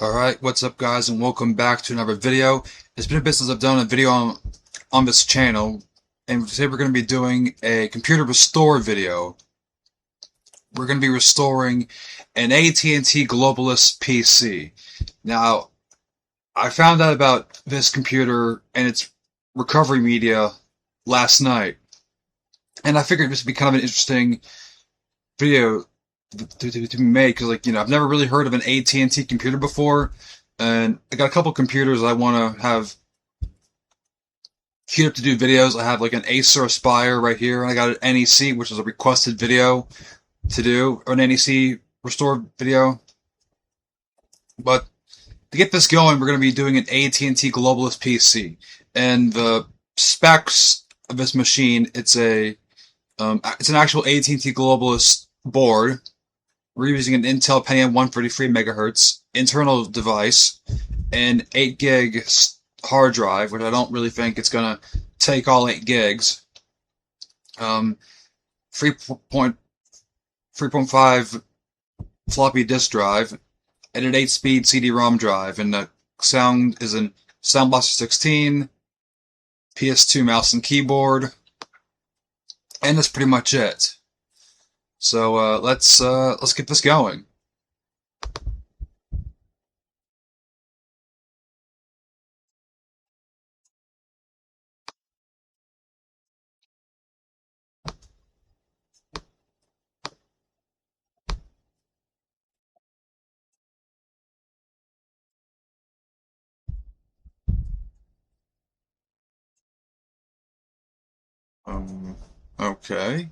Alright, what's up guys, and welcome back to another video. It's been a bit since I've done a video on this channel, and today we're going to be doing a computer restore video. We're going to be restoring an AT&T Globalyst PC. Now, I found out about this computer and its recovery media last night, and I figured this would be kind of an interesting video to be made, because I've never really heard of an AT&T computer before, and I got a couple computers I want to have queued up to do videos. I have like an Acer Aspire right here, and I got an NEC, which is a requested video to do, or an NEC restore video. But to get this going, we're going to be doing an AT&T Globalyst PC, and the specs of this machine, it's an actual AT&T Globalyst board. We're using an Intel Pentium 133 MHz internal device, and 8 gig hard drive, which I don't really think it's gonna take all 8 gigs. 3.5 floppy disk drive, and an 8-speed CD-ROM drive, and the sound is in Sound Blaster 16, PS2 mouse and keyboard, and that's pretty much it. So let's get this going. Okay.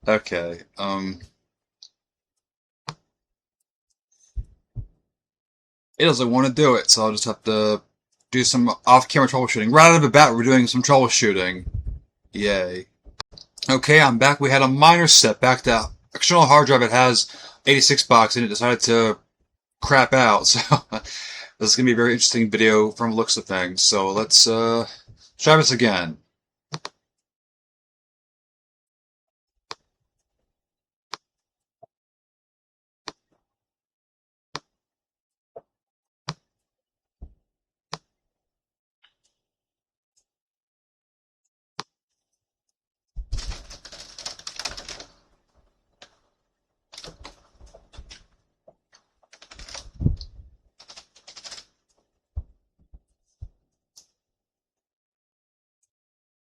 Okay. It doesn't want to do it, so I'll just have to do some off-camera troubleshooting. Right out of the bat, we're doing some troubleshooting. Yay. Okay, I'm back. We had a minor setback. The external hard drive, it has 86 box, and it decided to crap out. So this is going to be a very interesting video from the looks of things. So let's try this again.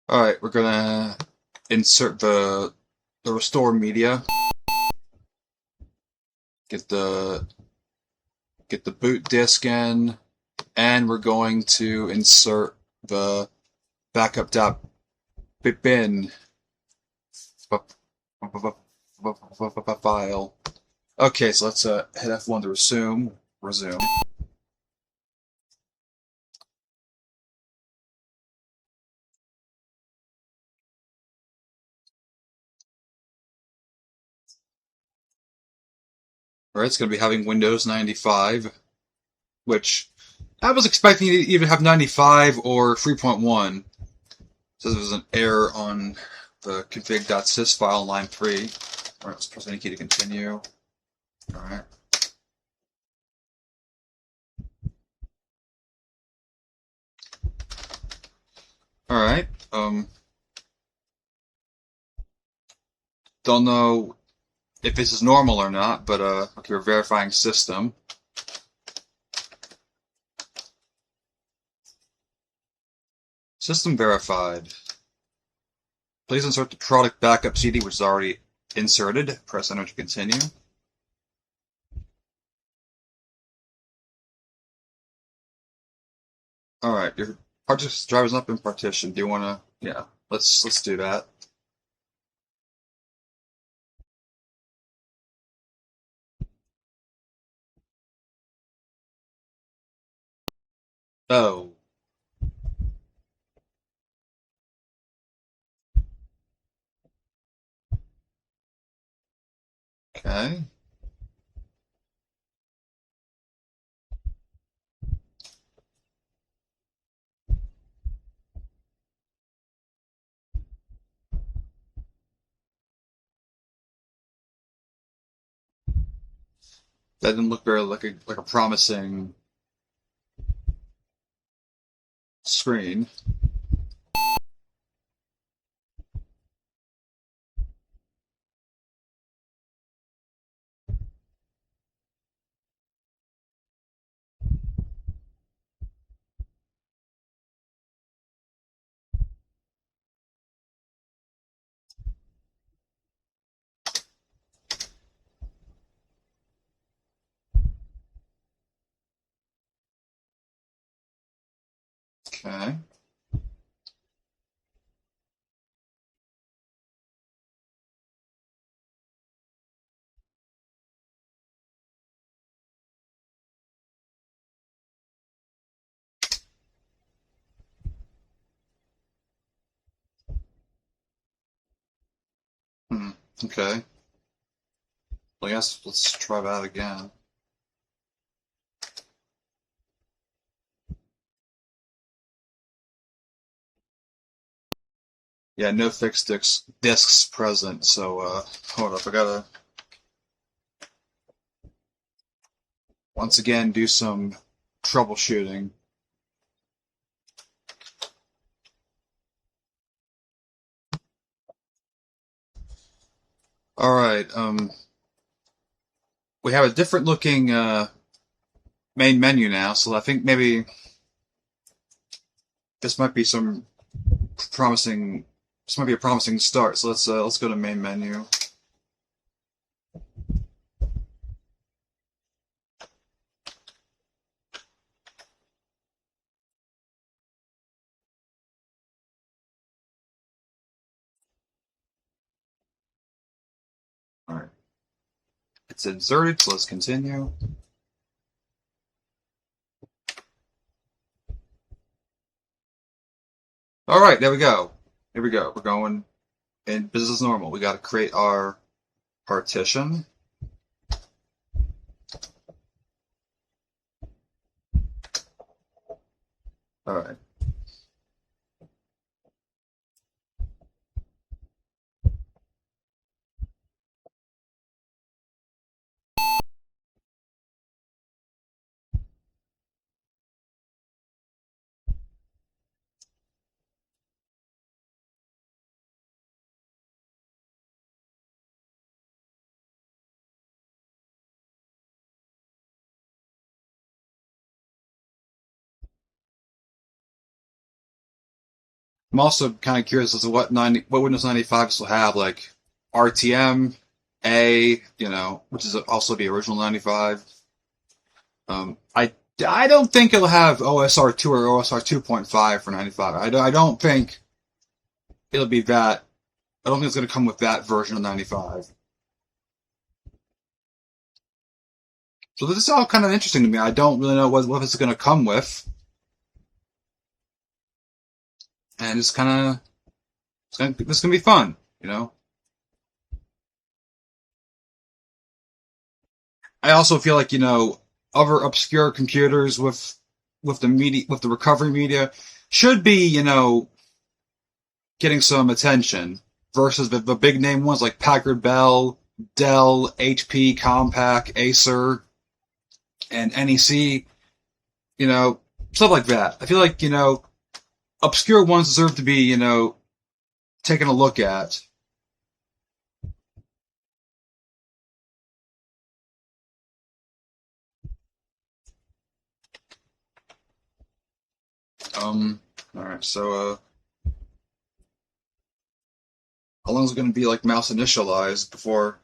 Alright, we're gonna insert the restore media. Get the boot disk in, and we're going to insert the backup.bin file. Okay, so let's hit F1 to resume. Alright, it's going to be having Windows 95, which I was expecting to even have 95 or 3.1. So there was an error on the config.sys file line 3. Alright, let's press any key to continue. Alright. Alright, don't know if this is normal or not, but okay, we're verifying system. System verified. Please insert the product backup CD, which is already inserted. Press enter to continue. Alright, your hard disk drive has not been partitioned. Do you wanna let's do that. Oh. Okay. That didn't look very like a promising screen. Okay. Hmm. Okay. Well, I guess let's try that again. Yeah, no fixed discs present. So hold up, I gotta once again do some troubleshooting. All right. We have a different looking main menu now, so I think maybe this might be some promising. This might be a promising start. So let's go to main menu. All right. It's inserted, so let's continue. All right, there we go. Here we go. We're going in business as normal. We got to create our partition. All right. I'm also kind of curious as to what Windows 95 will have, like RTM, which is also the original 95. I don't think it'll have OSR2 or OSR 2.5 for 95. I don't think it'll be that. I don't think it's going to come with that version of 95. So this is all kind of interesting to me. I don't really know what it's going to come with, and this is going to be fun, you know. I also feel like other obscure computers with the media with the recovery media should be getting some attention versus the big name ones like Packard Bell, Dell, HP, Compaq, Acer, and NEC. You know, stuff like that. I feel like obscure ones deserve to be taken a look at. All right. So how long is it going to be like mouse initialized before?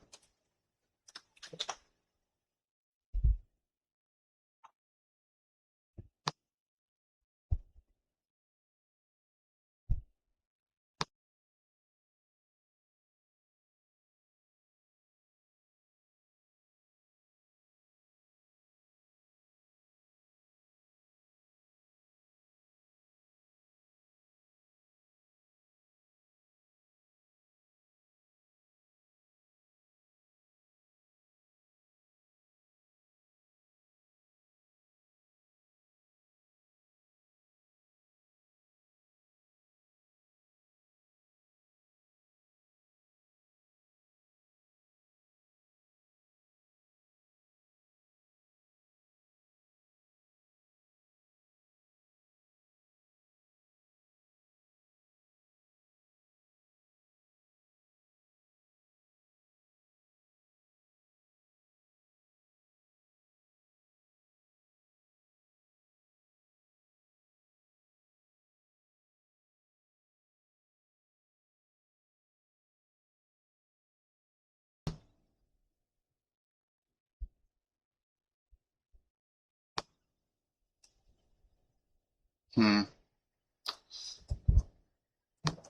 Hmm.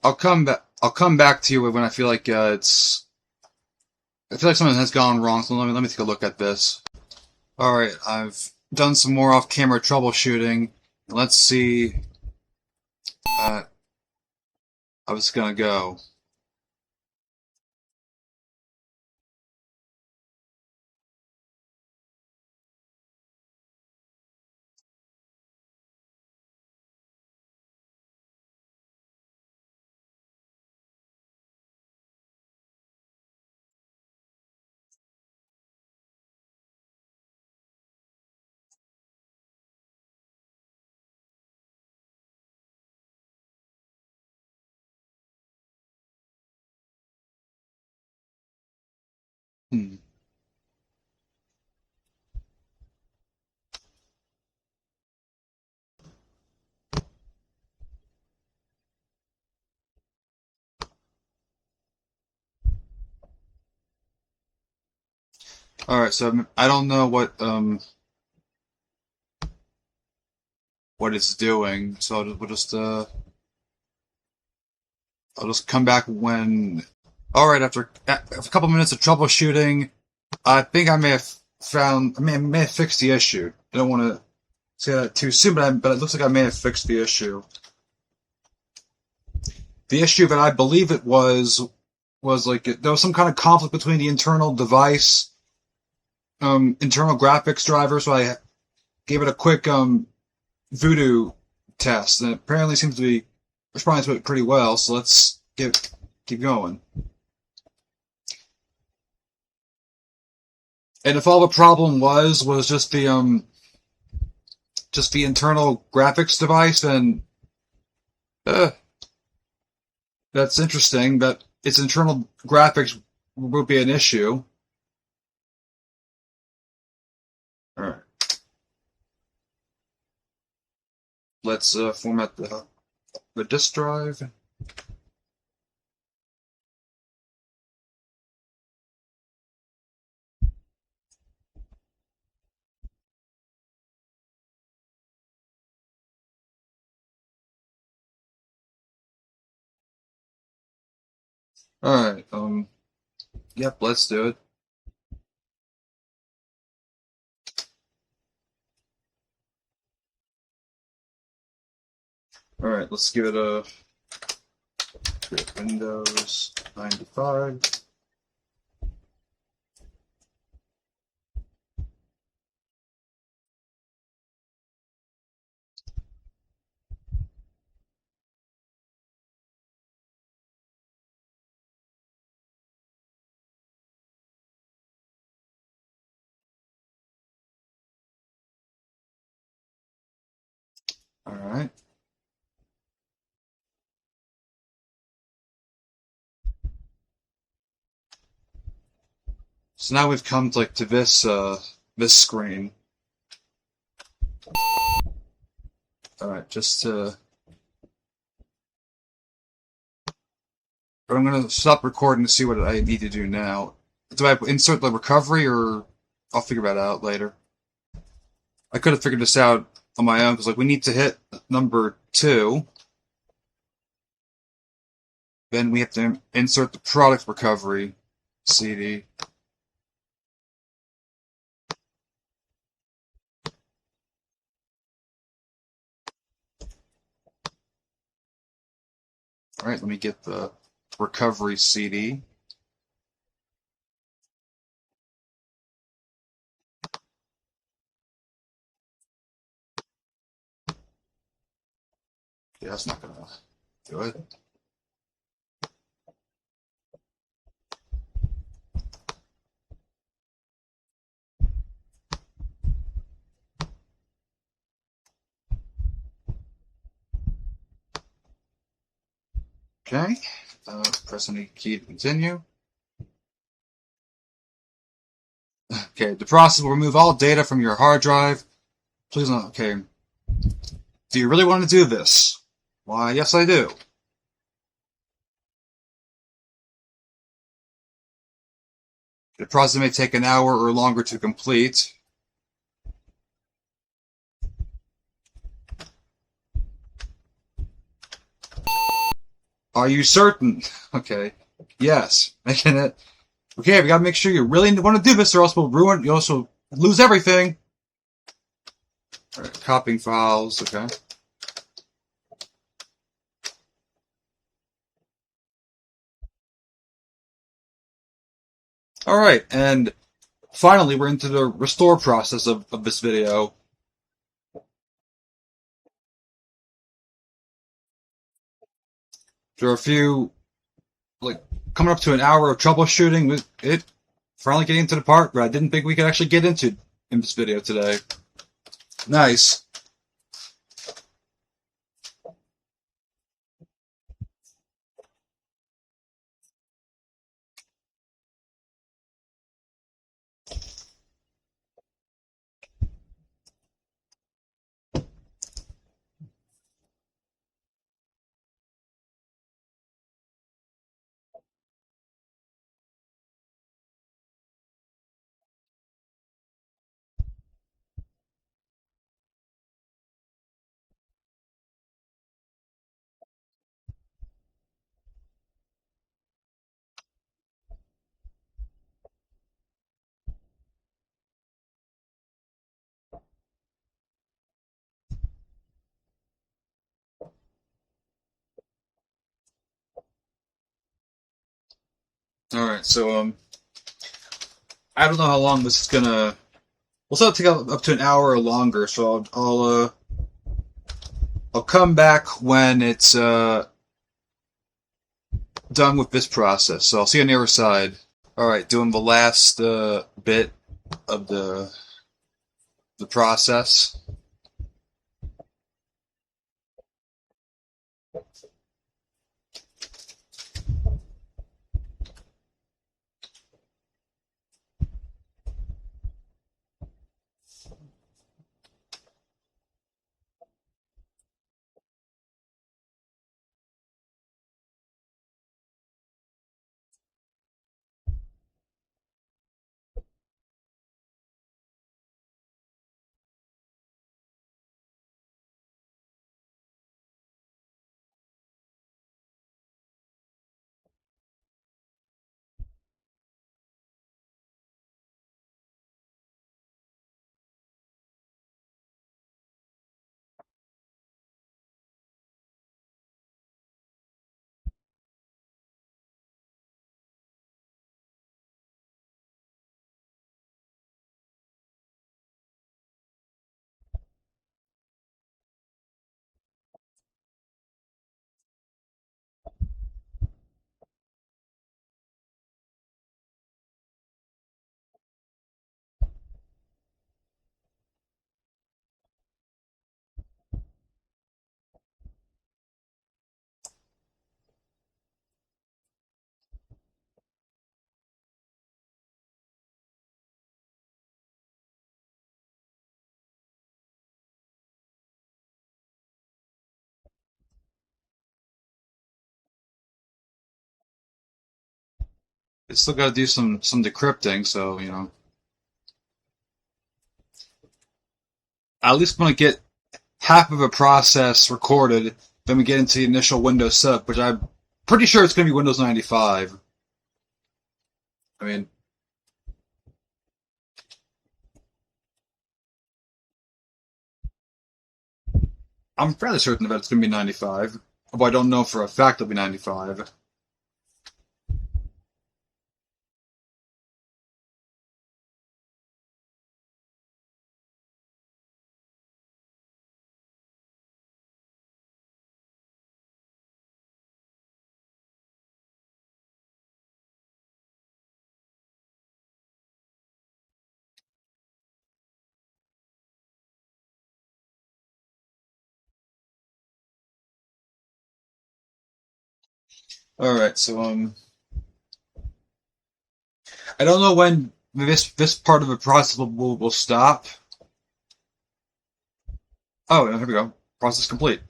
I'll come back. I'll come back to you when I feel like it's. I feel like something has gone wrong. So let me take a look at this. All right, I've done some more off-camera troubleshooting. Let's see. I was gonna go. Hmm. All right, so I don't know what it's doing. So I'll just come back when. All right, after a couple minutes of troubleshooting, I think I may have found. I may have fixed the issue. I don't want to say that too soon, but it looks like I may have fixed the issue. The issue that I believe it was like there was some kind of conflict between the internal device, internal graphics driver. So I gave it a quick voodoo test, and it apparently seems to be responding to it pretty well. So let's keep going. And if all the problem was just the internal graphics device, then uh, that's interesting. That its internal graphics would be an issue. All right, let's format the disk drive. All right, yep, let's do it. All right, let's give it a Windows 95. All right. So now we've come to this screen. All right, I'm gonna stop recording to see what I need to do now. Do I insert the recovery, or I'll figure that out later? I could have figured this out on my own because we need to hit number 2. Then we have to insert the product recovery CD. All right, let me get the recovery CD. Yeah, that's not gonna do it. Okay, press any key to continue. Okay, the process will remove all data from your hard drive. Please don't. Okay. Do you really want to do this? Why, yes, I do. The process may take an hour or longer to complete. Are you certain? Okay. Yes. Making it. Okay, we gotta make sure you really want to do this, or else we'll ruin. You also lose everything. All right, copying files. Okay. All right, and finally, we're into the restore process of this video. There are a few, like, coming up to an hour of troubleshooting. It finally getting into the part where I didn't think we could actually get into in this video today. Nice. All right, so I don't know how long this is gonna. We'll still take up to an hour or longer. So I'll come back when it's done with this process. So I'll see you on the other side. All right, doing the last bit of the process. It's still got to do some decrypting, so at least want to get half of a process recorded. Then we get into the initial Windows setup, which I'm pretty sure it's going to be Windows 95. I mean, I'm fairly certain that it's going to be 95, but I don't know for a fact it'll be 95. All right, so I don't know when this part of the process will stop. Oh, here we go. Process complete.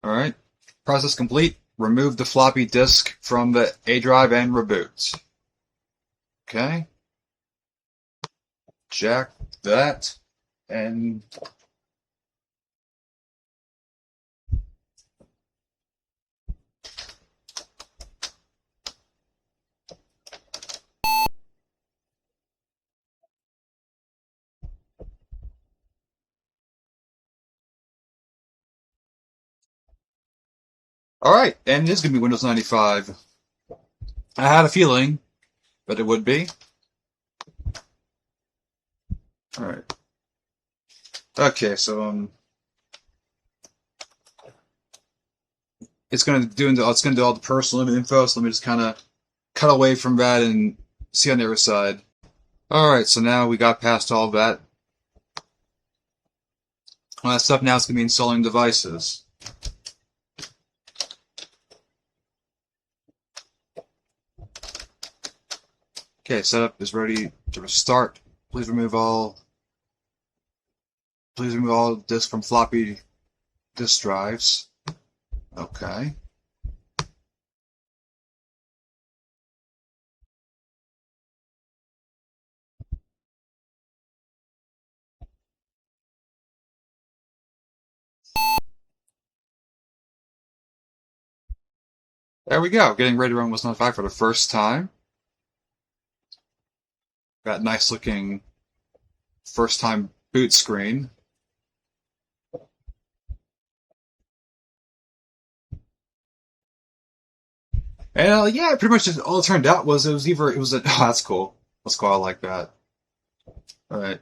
Alright. Process complete. Remove the floppy disk from the A drive and reboot. Okay. Jack that and alright, and it is going to be Windows 95. I had a feeling that it would be. Alright. Okay, so it's gonna do all the personal info, so let me just kinda cut away from that and see on the other side. Alright, so now we got past all that. All that stuff now is gonna be installing devices. Okay, setup is ready to start. Please remove all disk from floppy disk drives. Okay. There we go. Getting ready to run Windows 95 for the first time. Got nice looking first time boot screen. And yeah, pretty much just all it turned out was oh, that's cool. Let's go out like that. Alright.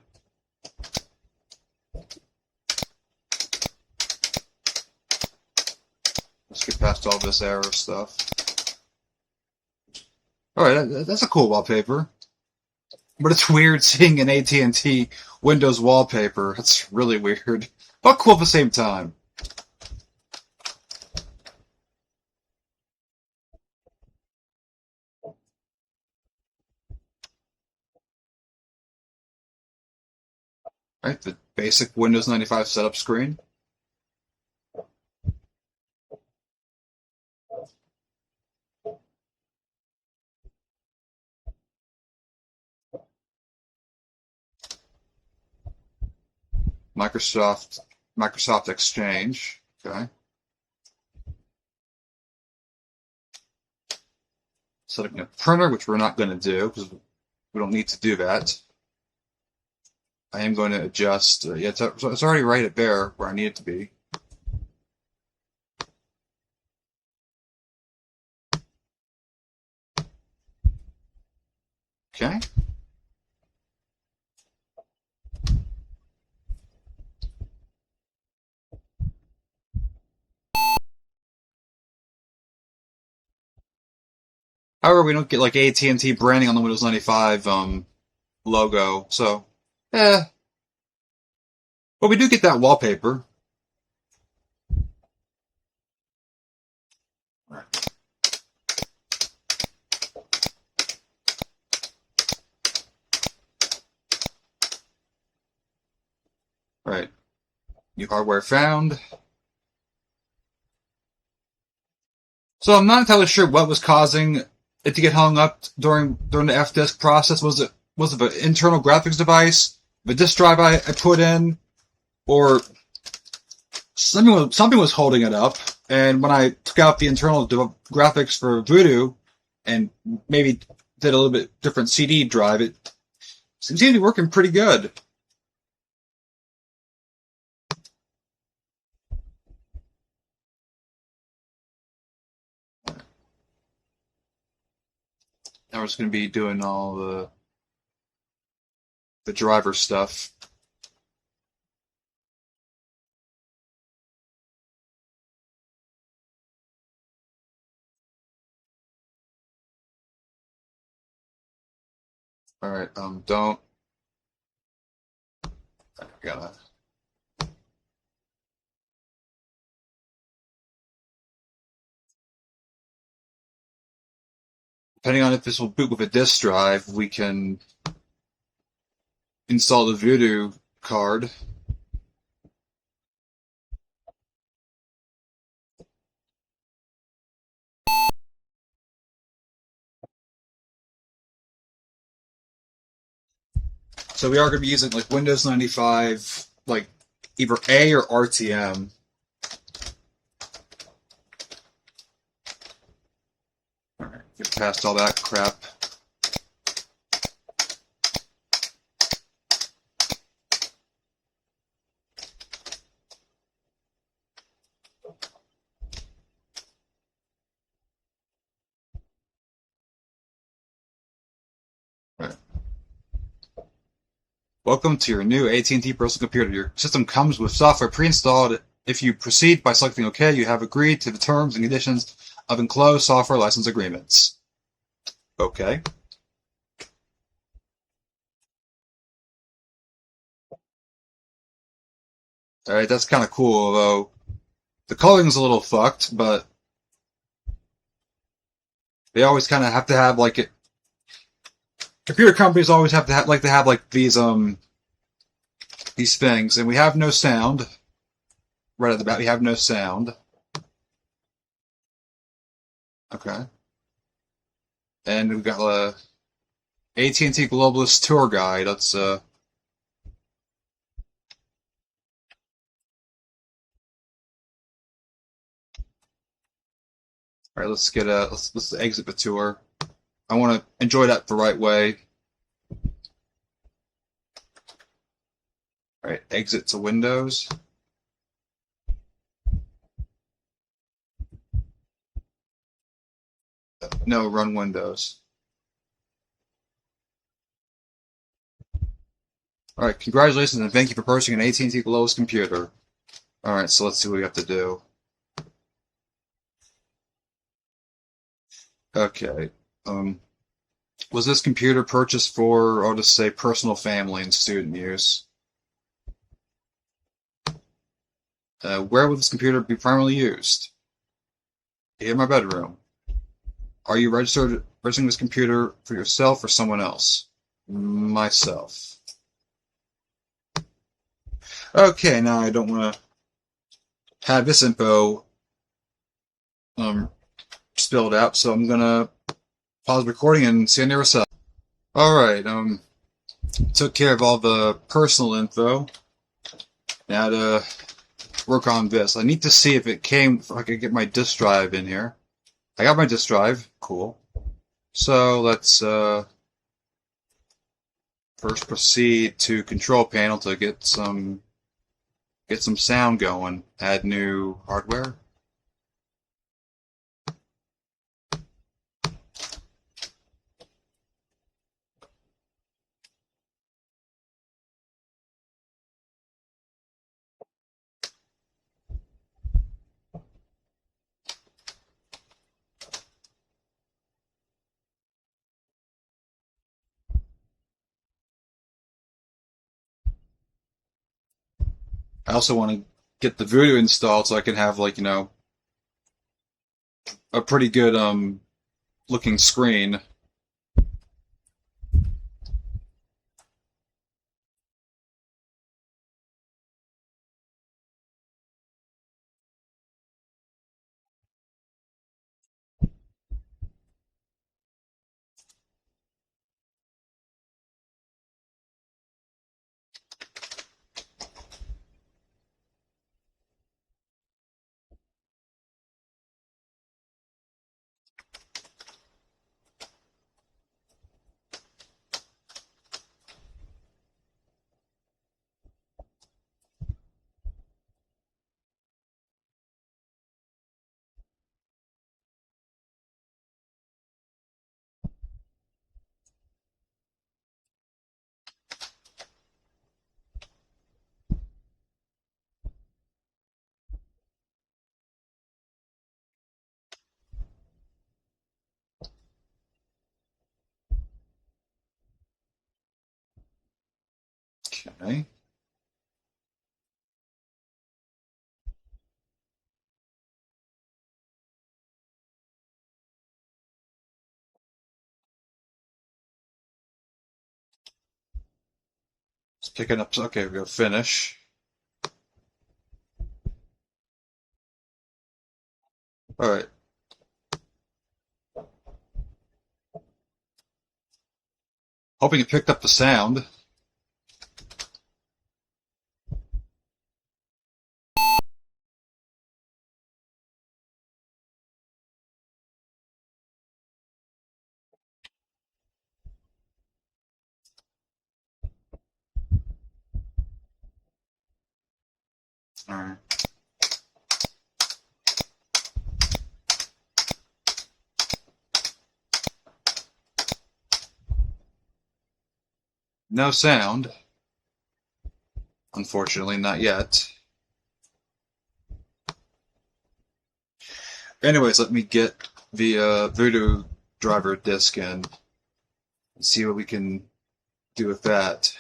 Let's get past all this error stuff. Alright, that's a cool wallpaper. But it's weird seeing an AT&T Windows wallpaper. That's really weird. But cool at the same time. Right, the basic Windows 95 setup screen. Microsoft Exchange. Okay. Setting a printer, which we're not going to do because we don't need to do that. I am going to adjust. Yeah, it's already right at there where I need it to be. Okay. However, we don't get like AT&T branding on the Windows 95 logo, so but we do get that wallpaper. Right. New hardware found. So I'm not entirely sure what was causing it to get hung up during the F-disk process. Was it an internal graphics device, the disk drive I put in, or something was holding it up? And when I took out the internal graphics for Voodoo and maybe did a little bit different CD drive, it seems to be working pretty good. Now we're just going to be doing all the driver stuff. All right, don't. I gotta. Depending on if this will boot with a disk drive, we can install the Voodoo card. So we are going to be using like Windows 95, like either A or RTM. All right, get past all that crap. All right. Welcome to your new AT&T personal computer. Your system comes with software pre-installed. If you proceed by selecting OK, you have agreed to the terms and conditions of enclosed software license agreements. Okay. Alright, that's kind of cool, although the coloring's a little fucked, but they always kind of have to have, like, it. Computer companies always have to have, like, these things, and we have no sound. Right at the bat, we have no sound. Okay. And we've got a AT&T Globalyst tour guide. Let's, alright, let's get let's exit the tour. I want to enjoy that the right way. Alright, exit to Windows. No, run Windows. Alright, congratulations and thank you for purchasing an AT&T Globalyst computer. Alright, so let's see what we have to do. Okay. Was this computer purchased for, I'll just say, personal, family, and student use? Where would this computer be primarily used? In my bedroom. Are you registering this computer for yourself or someone else? Myself. Okay, now I don't want to have this info spilled out, so I'm gonna pause recording and see you on the other side. Alright, took care of all the personal info. Now to work on this. I need to see if it came, if I could get my disk drive in here. I got my disk drive, cool. So let's first proceed to control panel to get some sound going. Add new hardware. I also want to get the Voodoo installed so I can have, like, you know, a pretty good looking screen. Okay. It's picking up. Okay, we go finish. All right. Hoping it picked up the sound. Alright. No sound. Unfortunately, not yet. Anyways, let me get the Voodoo driver disk in and see what we can do with that.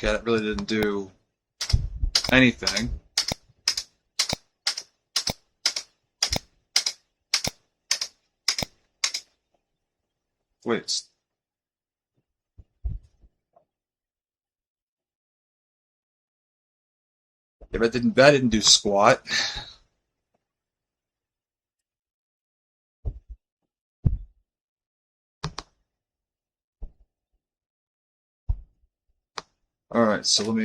Okay, that really didn't do anything. Wait. Yeah, that didn't do squat. Alright, so let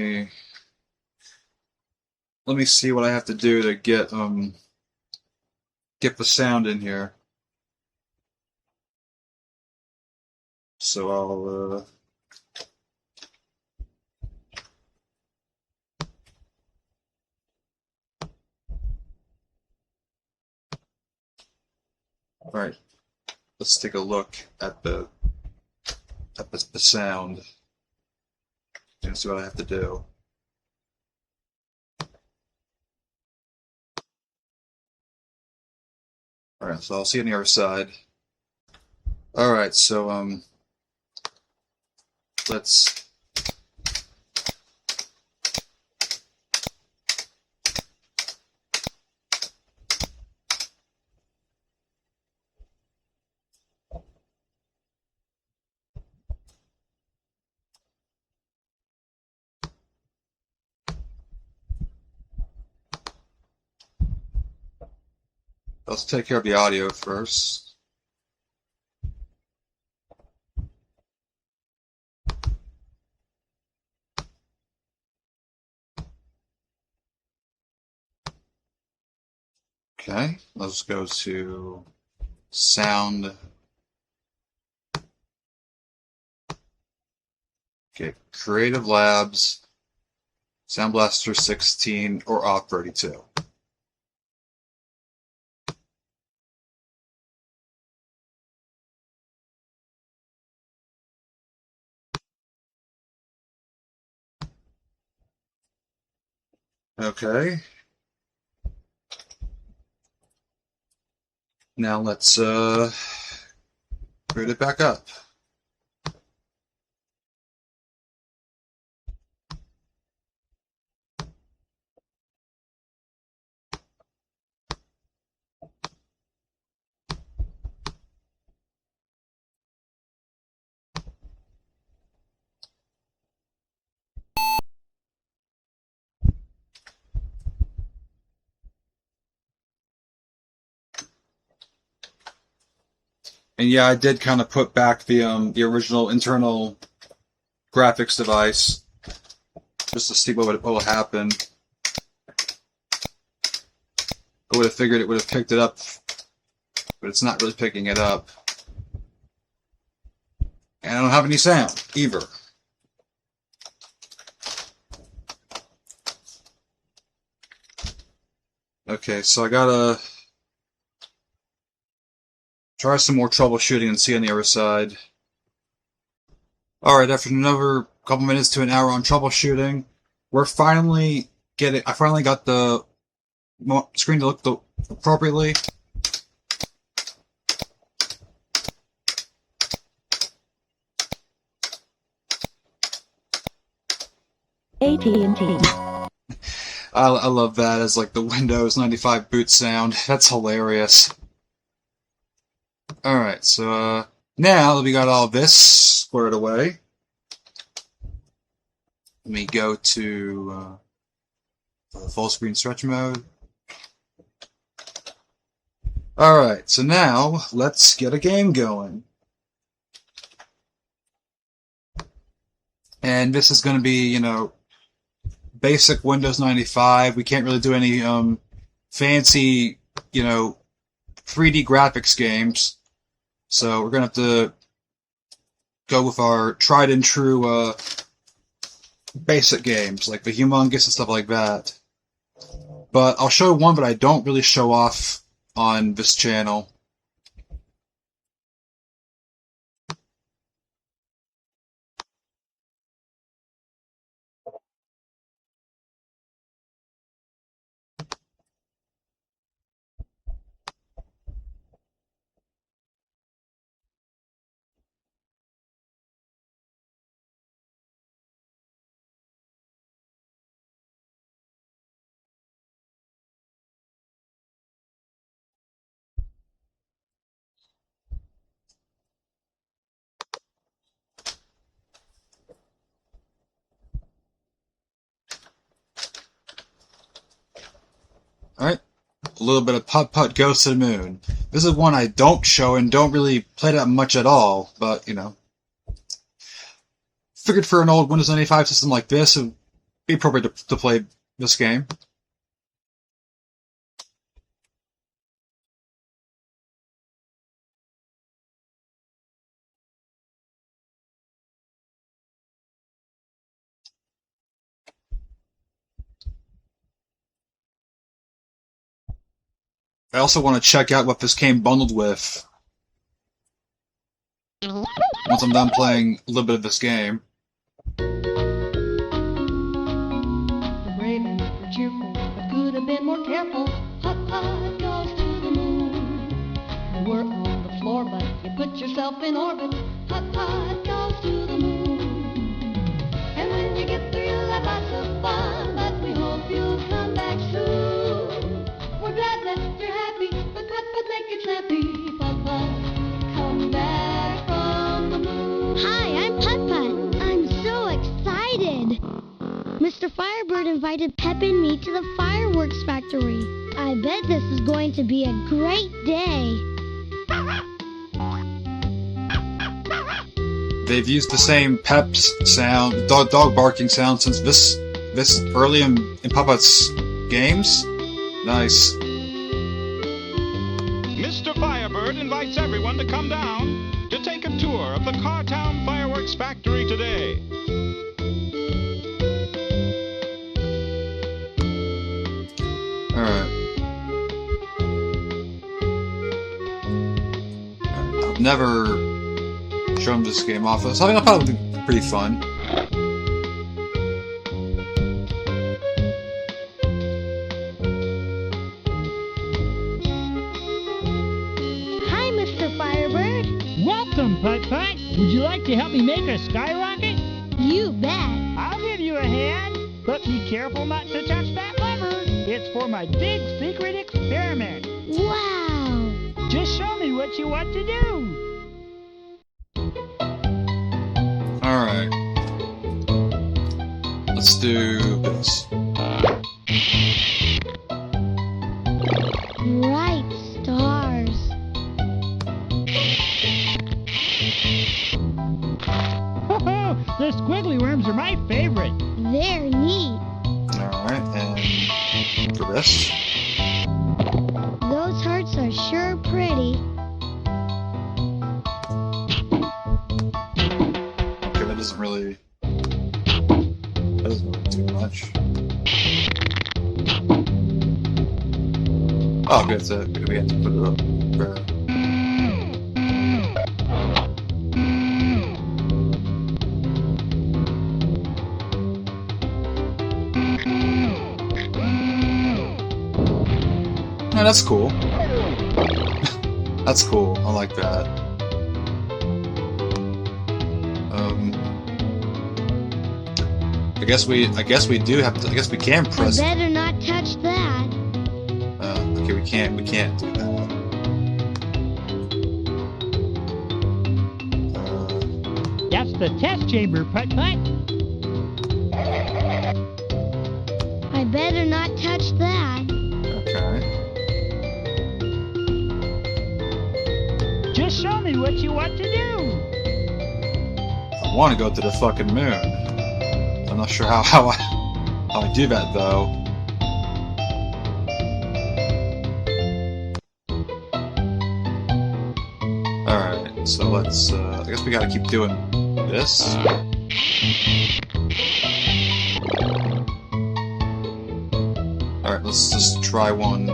me see what I have to do to get the sound in here. So I'll alright, let's take a look at the sound and see what I have to do. Alright, so I'll see you on the other side. Alright, so let's take care of the audio first. Okay, let's go to sound. Okay, Creative Labs, Sound Blaster 16 or Auth 32. Okay. Now let's boot it back up. And yeah, I did kind of put back the original internal graphics device just to see what will happen. I would have figured it would have picked it up, but it's not really picking it up. And I don't have any sound either. Okay, so I gotta try some more troubleshooting and see on the other side. Alright, after another couple minutes to an hour on troubleshooting, I finally got the screen to look appropriately. AT&T. I love that as like the Windows 95 boot sound. That's hilarious. Alright, so now that we got all this squared away, let me go to full screen stretch mode. Alright, so now let's get a game going. And this is going to be, you know, basic Windows 95. We can't really do any fancy, you know, 3D graphics games. So we're going to have to go with our tried and true basic games, like the Humongous and stuff like that. But I'll show one that I don't really show off on this channel. Alright, a little bit of Putt Putt Goes to the Moon. This is one I don't show and don't really play that much at all, but, you know, figured for an old Windows 95 system like this, it would be appropriate to play this game. I also want to check out what this came bundled with once I'm done playing a little bit of this game. The brave and the cheerful, but could have been more careful. Putt putt goes to the moon. You were on the floor, but you put yourself in orbit. Putt putt goes to the moon. And when you get through, you'll have lots of fun, but we hope you'll come back soon. We're glad that you're happy, but putt putt make it snappy. Putt putt, come back from the moon. Hi, I'm Putt Putt. I'm so excited. Mr. Firebird invited Pep and me to the fireworks factory. I bet this is going to be a great day. They've used the same Pep's sound, dog barking sound since this early in Putt Putt's games. Nice. Mr. Firebird invites everyone to come down to take a tour of the Cartown Fireworks Factory today. Alright. I've never shown this game off, so I thought it would be pretty fun. Hi, Mr. Firebird. Welcome, Putt Putt. Would you like to help me make a skyrocket? You bet. I'll give you a hand, but be careful not to touch that lever. It's for my big secret experiment. Wow. Just show me what you want to do. Alright. Let's do this. Bright stars. The squiggly worms are my favorite. They're neat. Alright, and for this. Those hearts are sure pretty. Okay, that doesn't really do much. Oh, good, that's it. We have to put it up there. that's cool. That's cool. I like that. I guess we do have to. I guess we can press. I better not touch that. Okay, we can't do that. That's the test chamber, Putt-Putt. I better not touch that. Okay. Just show me what you want to do. I want to go to the fucking moon. I'm not sure how I do that though. Alright, so let's I guess we gotta keep doing this. Alright, let's just try one.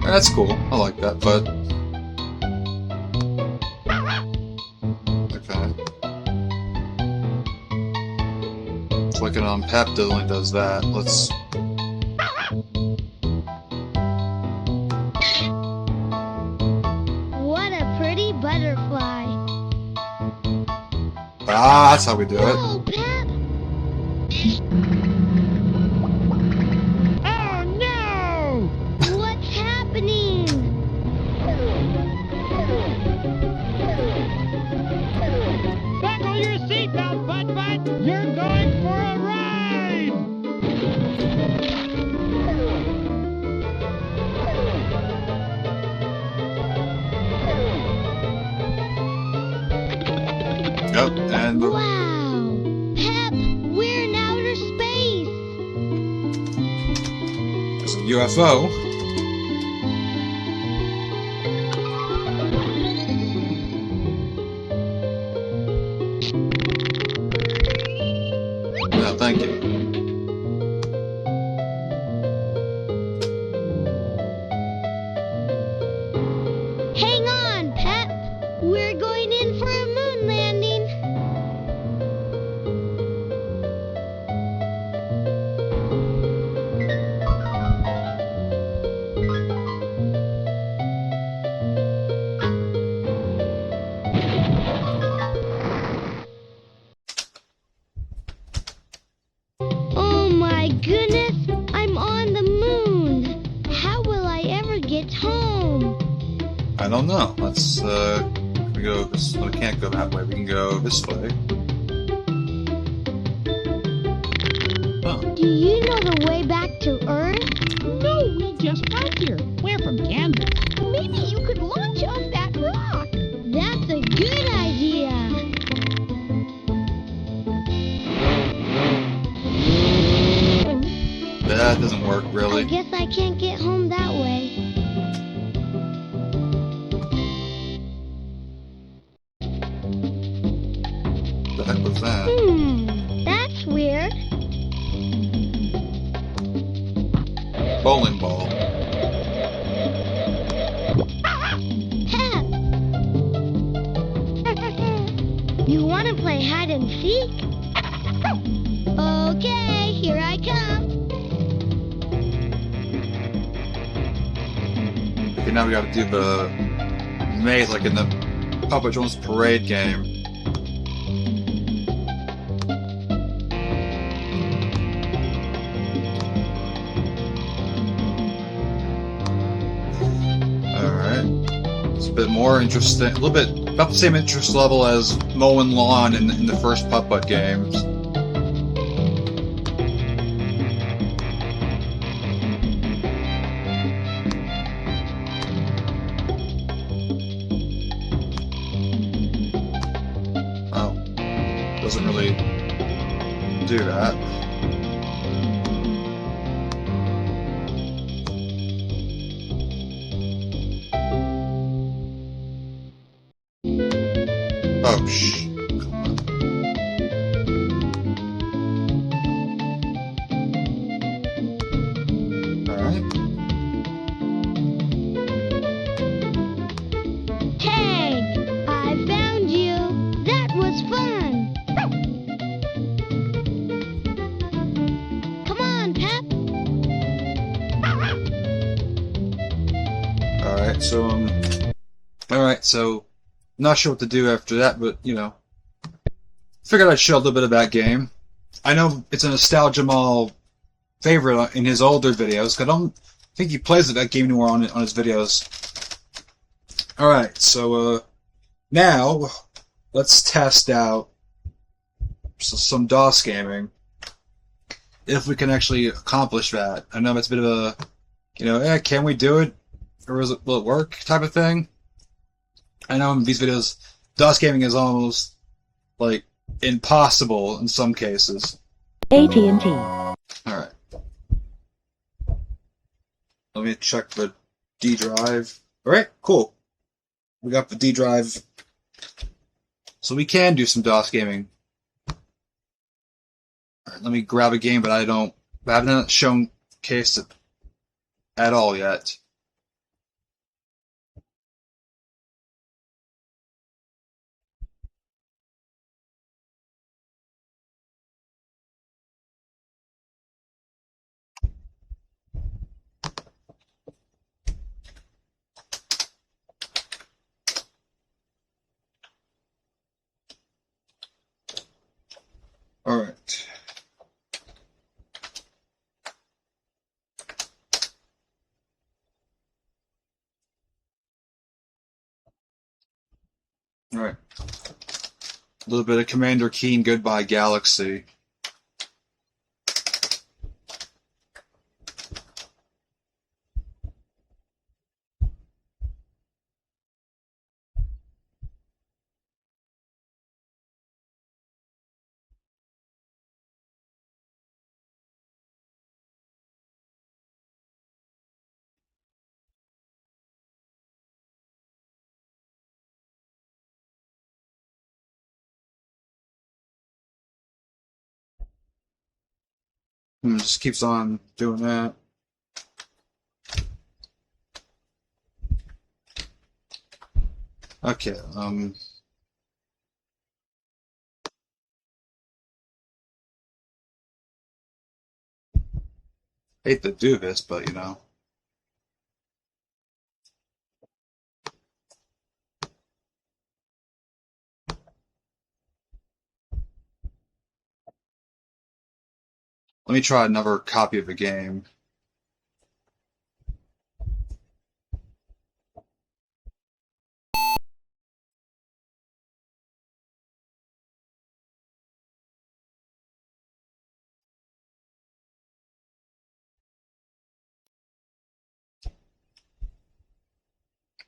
That's cool. I like that, but okay. Clicking on Pep only does that. Let's. What a pretty butterfly. Ah, that's how we do it. Oh, Pep! Oh no! What's happening? Buckle your seatbelt, Putt-Putt! You're going for a ride! Yep, and Wow! Pep, we're in outer space! there's a UFO. No, thank you. Hang on, Pep! We're going in for a moon landing! Oh my goodness! I'm on the moon! How will I ever get home? I don't know. Let's we go this. We can't go that way. We can go this way. Oh, Do you know the way back to Earth? No, we just got here. We're from Kansas. Maybe you could launch off that rock. That's a good idea. that doesn't work I really. guess I can't get home that way. The heck was that? That's weird. Bowling ball. Pep! You want to play hide and seek? Okay, here I come. Okay, now we gotta do the maze like in the Papa John's Parade game. Alright. It's a bit more interesting, a little bit, about the same interest level as mowing lawn in the first Putt-Putt games. Oh. Doesn't really do that. Oh, shh. Come on. Alright, so, not sure what to do after that, but, you know, figured I'd show a little bit of that game. I know it's a Nostalgia Mall favorite in his older videos, because I don't think he plays that game anymore on his videos. Alright, so, now, let's test out some DOS gaming. If we can actually accomplish that. I know it's a bit of a, you know, can we do it? Or will it work type of thing? I know in these videos, DOS gaming is almost, like, impossible in some cases. AT&T. Alright. Let me check the D drive. Alright, cool. We got the D drive. So we can do some DOS gaming. Alright, let me grab a game, but I haven't shown case it at all yet. Alright. Alright. A little bit of Commander Keen Goodbye Galaxy. Just keeps on doing that. Okay, hate to do this, but you know. Let me try another copy of the game.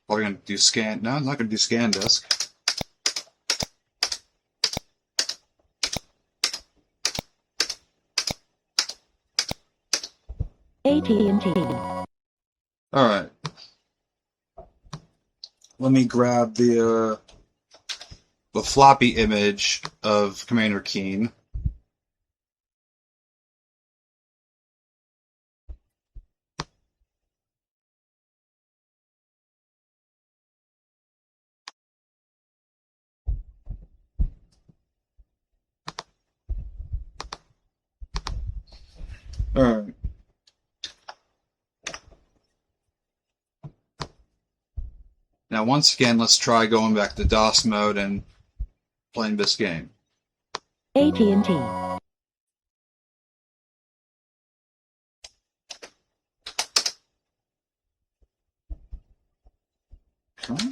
Probably gonna do scan. No, I'm not gonna do scan disk. AT&T. Alright. Let me grab the floppy image of Commander Keen. Alright. Now once again, let's try going back to DOS mode and playing this game. AT&T. Okay.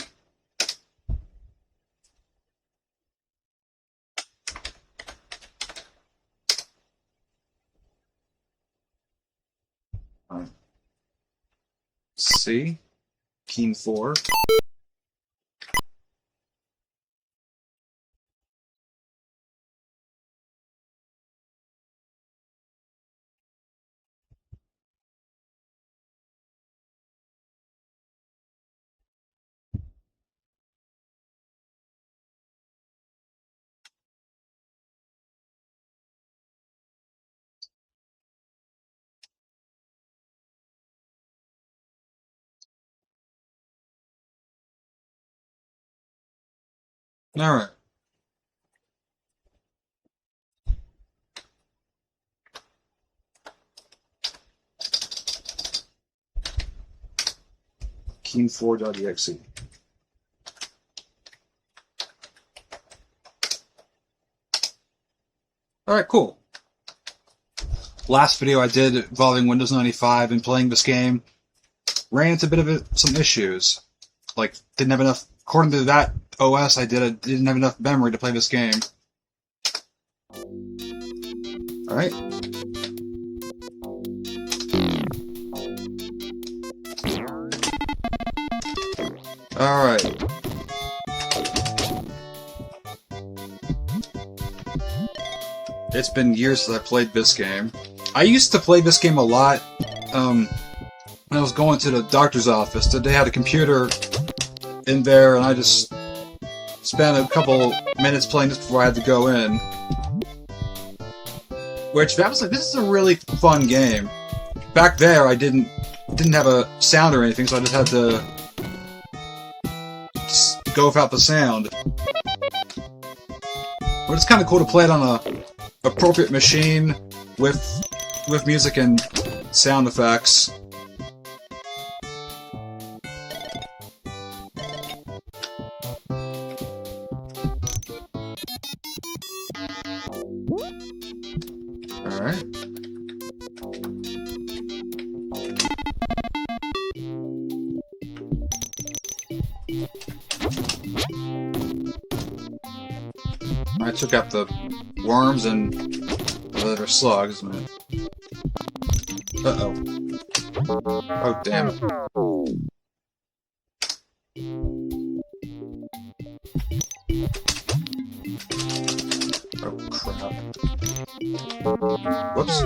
Alright. C. Keen 4. Alright. Keen4.exe. Alright, cool. Last video I did involving Windows 95 and playing this game ran into a bit of some issues. Like, didn't have enough, according to that OS I didn't have enough memory to play this game. Alright. Alright. It's been years since I played this game. I used to play this game a lot when I was going to the doctor's office. They had a computer in there, and I just spent a couple minutes playing this before I had to go in. Which, I was like, this is a really fun game. Back there, I didn't have a sound or anything, so I just had to go without the sound. But it's kind of cool to play it on a appropriate machine with music and sound effects. Alright. I took out the worms and the other slugs. Uh-oh. Oh, damn. Oh, crap. Whoops.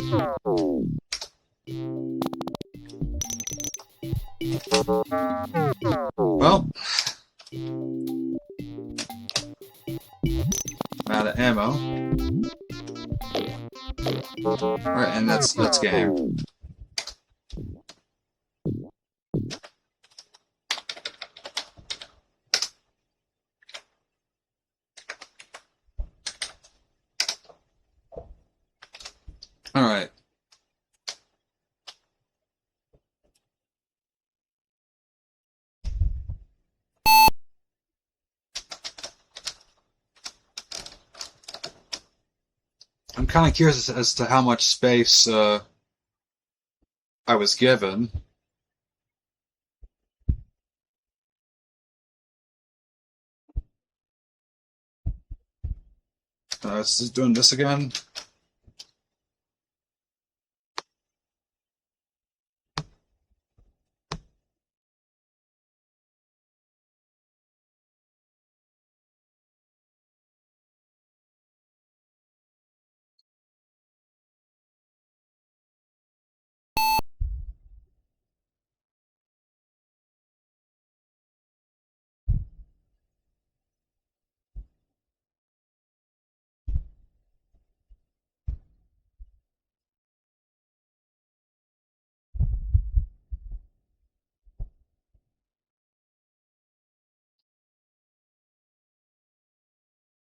Well. I'm out of ammo. Alright, and that's game. Alright. I'm kind of curious as to how much space I was given. This is doing this again.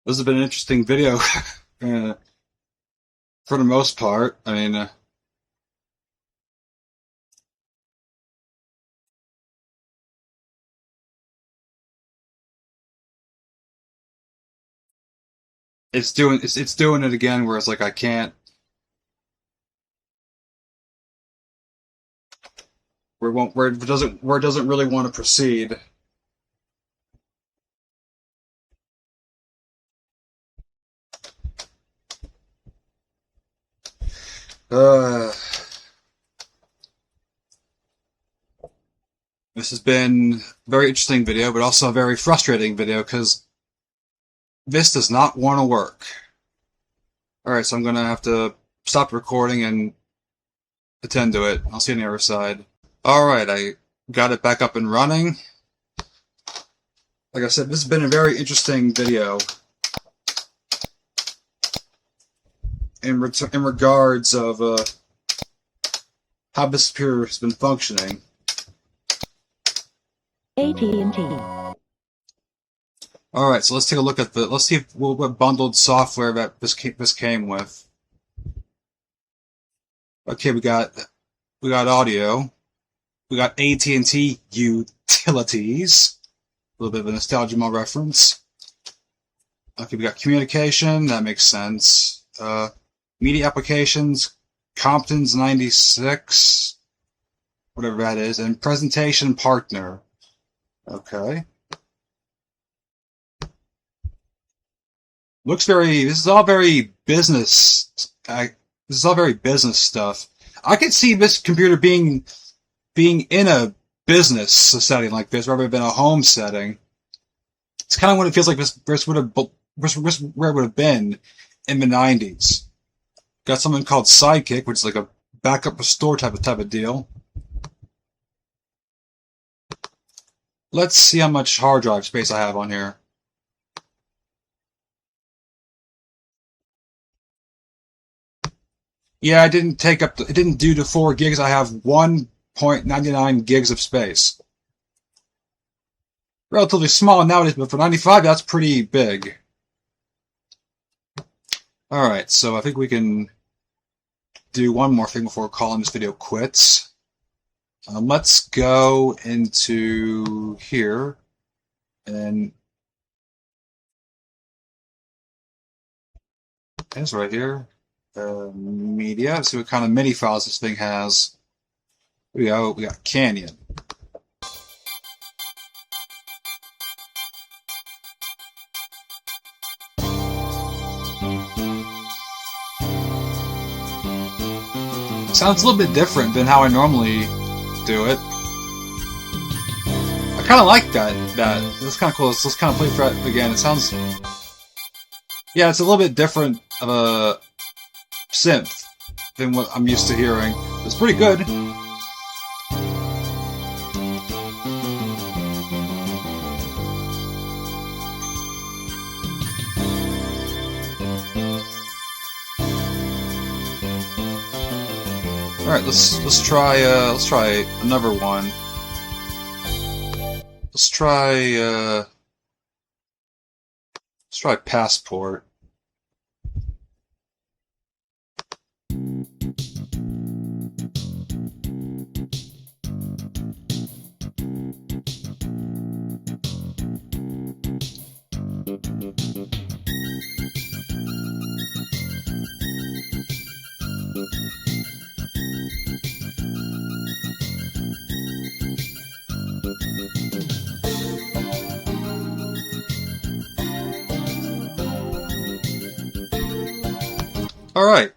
This has been an interesting video, for the most part. I mean, it's doing it again, where it's like I can't, where it doesn't really want to proceed. This has been a very interesting video, but also a very frustrating video, because this does not want to work. Alright, so I'm going to have to stop recording and attend to it. I'll see you on the other side. Alright, I got it back up and running. Like I said, this has been a very interesting video in regards of how this computer has been functioning. AT&T. Alright, so let's take a look at let's see what bundled software that this came with. Okay, we got audio. We got AT&T utilities. A little bit of a nostalgia mall reference. Okay, we got communication. That makes sense. Media applications. Compton's 96. Whatever that is. And presentation partner. Okay. Looks very. This is all very business. This is all very business stuff. I could see this computer being in a business setting like this rather than a home setting. It's kind of what it feels like this would have where it would have been in the 90s. Got something called Sidekick, which is like a backup restore type of deal. Let's see how much hard drive space I have on here. Yeah, it didn't do the 4 gigs. I have 1.99 gigs of space. Relatively small nowadays, but for 95, that's pretty big. Alright, so I think we can do one more thing before calling this video quits. Let's go into here and it's right here. Media. See what kind of MIDI files this thing has. Here we go. We got Canyon. Sounds a little bit different than how I normally do it. I kind of like that. That's kind of cool. Let's kind of play through it again. It sounds. Yeah, it's a little bit different of a synth than what I'm used to hearing. It's pretty good. All right, let's try another one. Let's try Passport. Alright.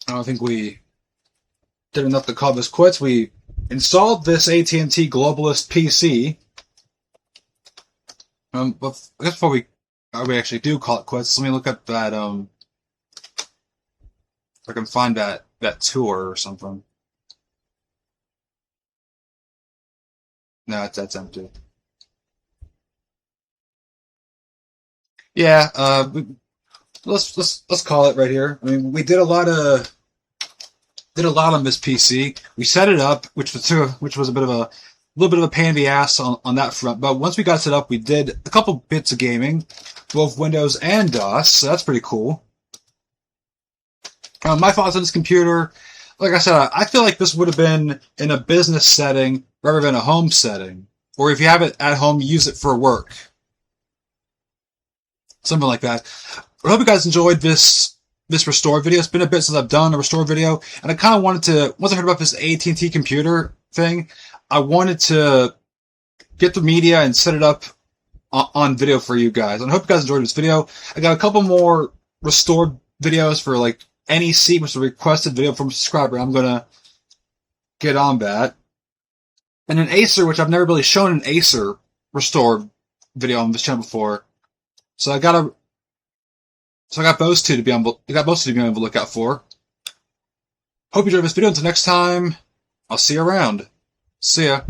I don't think we did enough to call this quits. We installed this AT&T Globalyst PC. But I guess before we actually do call it quits, let me look at that, if I can find that tour or something. No, that's empty. Yeah, let's call it right here. I mean, we did a lot on this PC. We set it up, which was a little bit of a pain in the ass on that front. But once we got set up, we did a couple bits of gaming, both Windows and DOS. So that's pretty cool. My thoughts on this computer, like I said, I feel like this would have been in a business setting rather than a home setting. Or if you have it at home, use it for work. Something like that. I hope you guys enjoyed this restore video. It's been a bit since I've done a restore video, and I kind of wanted to, once I heard about this AT&T computer thing, I wanted to get the media and set it up on video for you guys. And I hope you guys enjoyed this video. I got a couple more restored videos for like NEC, which is a requested video from a subscriber. I'm gonna get on that. And an Acer, which I've never really shown an Acer restored video on this channel before. So I got those two to be able to look out for. Hope you enjoyed this video. Until next time, I'll see you around. See ya.